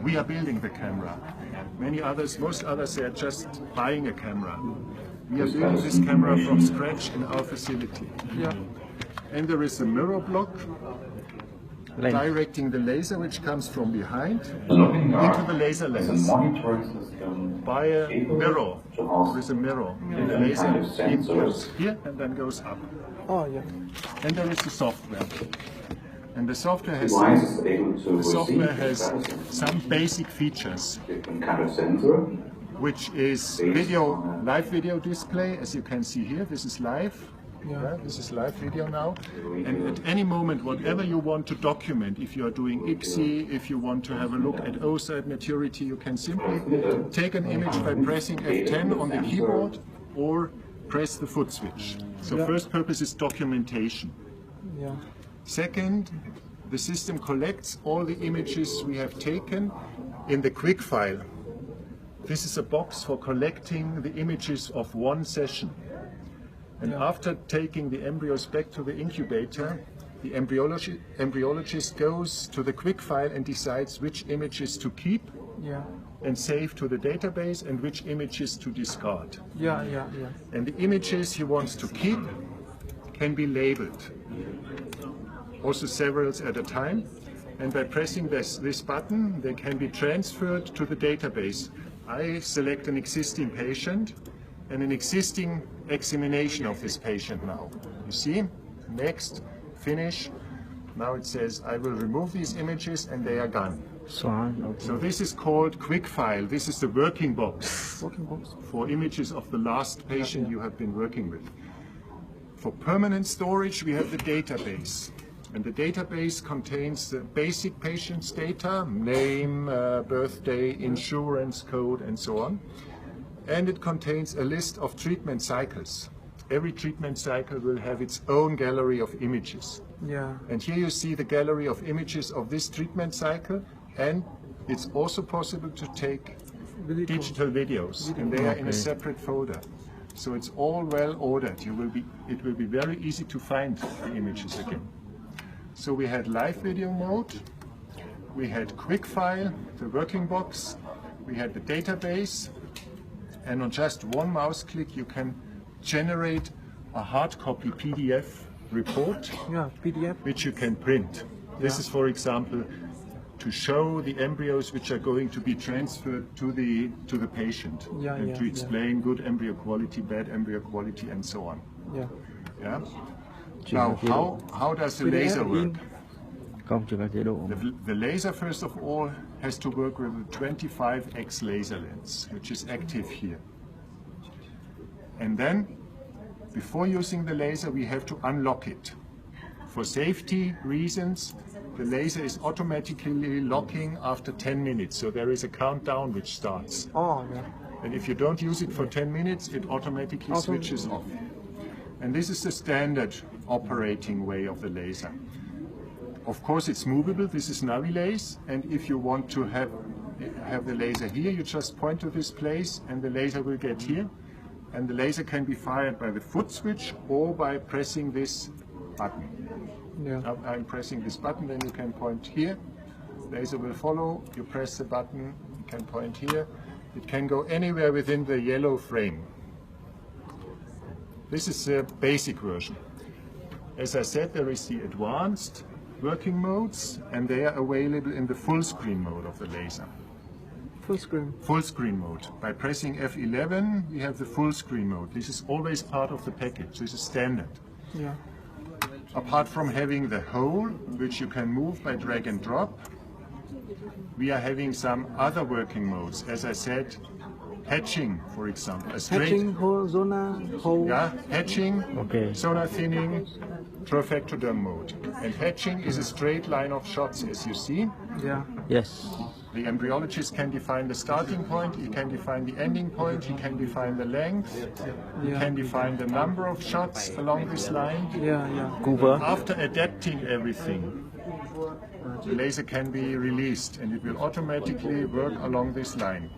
We are building the camera. Most others, they are just buying a camera. We are building this camera from scratch in our facility. Yeah. And there is a mirror block directing the laser, which comes from behind into the laser lens by a mirror. There is a mirror. And the laser beam goes here and then goes up. Oh, yeah. And there is the software. And the software has some basic features, which is live video display, as you can see here. This is live. Yeah, this is live video now. And at any moment, whatever you want to document, if you are doing ICSI, if you want to have a look at oocyte maturity, you can simply take an image by pressing F10 on the keyboard or press the foot switch. So first purpose is documentation. Yeah. Second, the system collects all the images we have taken in the quick file. This is a box for collecting the images of one session. And after taking the embryos back to the incubator, the embryologist goes to the quick file and decides which images to keep and save to the database and which images to discard. And the images he wants to keep can be labeled, also several at a time. And by pressing this button, they can be transferred to the database. I select an existing patient and an existing examination of this patient now. You see, next, finish. Now it says I will remove these images and they are gone. So this is called quick file. This is the working box for images of the last patient you have been working with. For permanent storage, we have the database. And the database contains the basic patient's data, name, birthday, insurance code, and so on. And it contains a list of treatment cycles. Every treatment cycle will have its own gallery of images. And here you see the gallery of images of this treatment cycle, and it's also possible to take digital videos, and they are in a separate folder. So it's all well ordered. It will be very easy to find the images again. So we had live video mode, we had quick file, the working box, we had the database, and on just one mouse click you can generate a hard copy PDF report, which you can print. This is, for example, to show the embryos which are going to be transferred to the patient, and to explain good embryo quality, bad embryo quality, and so on. Now, how does the laser work? The laser, first of all, has to work with a 25x laser lens, which is active here. And then, before using the laser, we have to unlock it. For safety reasons, the laser is automatically locking after 10 minutes. So there is a countdown which starts. And if you don't use it for 10 minutes, it automatically switches off. And this is the standard operating way of the laser. Of course, it's movable. This is Navilase, and if you want to have the laser here, you just point to this place and the laser will get here. And the laser can be fired by the foot switch or by pressing this button. Now I'm pressing this button, then you can point here. Laser will follow. You press the button, you can point here. It can go anywhere within the yellow frame. This is the basic version. As I said, there is the advanced working modes, and they are available in the full screen mode of the laser. Full screen? Full screen mode. By pressing F11, we have the full screen mode. This is always part of the package. This is standard. Apart from having the hole, which you can move by drag and drop, we are having some other working modes. As I said, hatching, for example. Hatching, zona, hole. Hatching, zona thinning, trophectoderm mode. And hatching is a straight line of shots, as you see. The embryologist can define the starting point, he can define the ending point, he can define the length, he can define the number of shots along this line. After adapting everything, the laser can be released and it will automatically work along this line.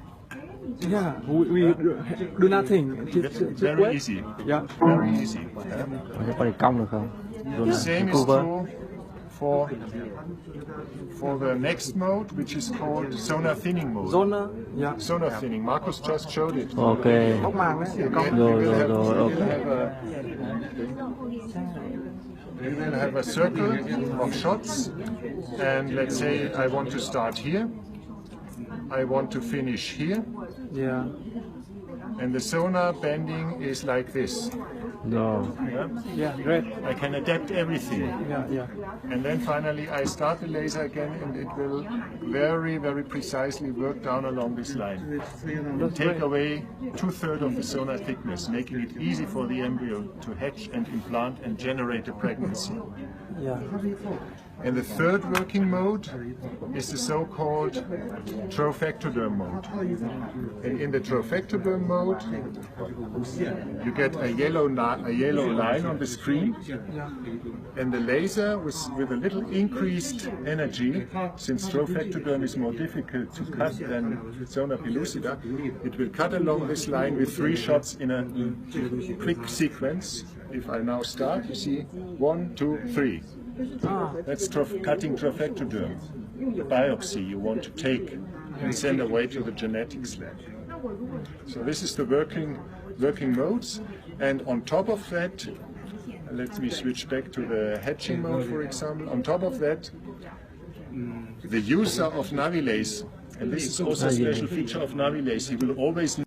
We do nothing. Very easy. Very easy. The same is true for the next mode, which is called sonar thinning mode. Zona, yeah. Sonar thinning. Marcus just showed it. Ok. Bóc màn đấy. Again, we will have a circle of shots, and let's say I want to start here, I want to finish here, Yeah. and the sonar bending is like this. Rồi. Yeah? Yeah, great. I can adapt everything. Yeah, yeah. And then finally I start the laser again, and it will very, very precisely work down along this line. Take away 2/3 of the sonar thickness, making it easy for the embryo to hatch and implant and generate a pregnancy. Yeah. And the third working mode is the so-called trophectoderm mode. And in the trophectoderm mode, you get a yellow line on the screen, and the laser with a little increased energy, since trophectoderm is more difficult to cut than zona pellucida, it will cut along this line with 3 shots in a quick sequence. If I now start, you see 1, 2, 3. That's cutting trophectoderm, the biopsy you want to take and send away to the genetics lab. So this is the working modes, and on top of that, let me switch back to the hatching mode, for example. On top of that, the user of Navilase, and this is also a special feature of Navilase, he will always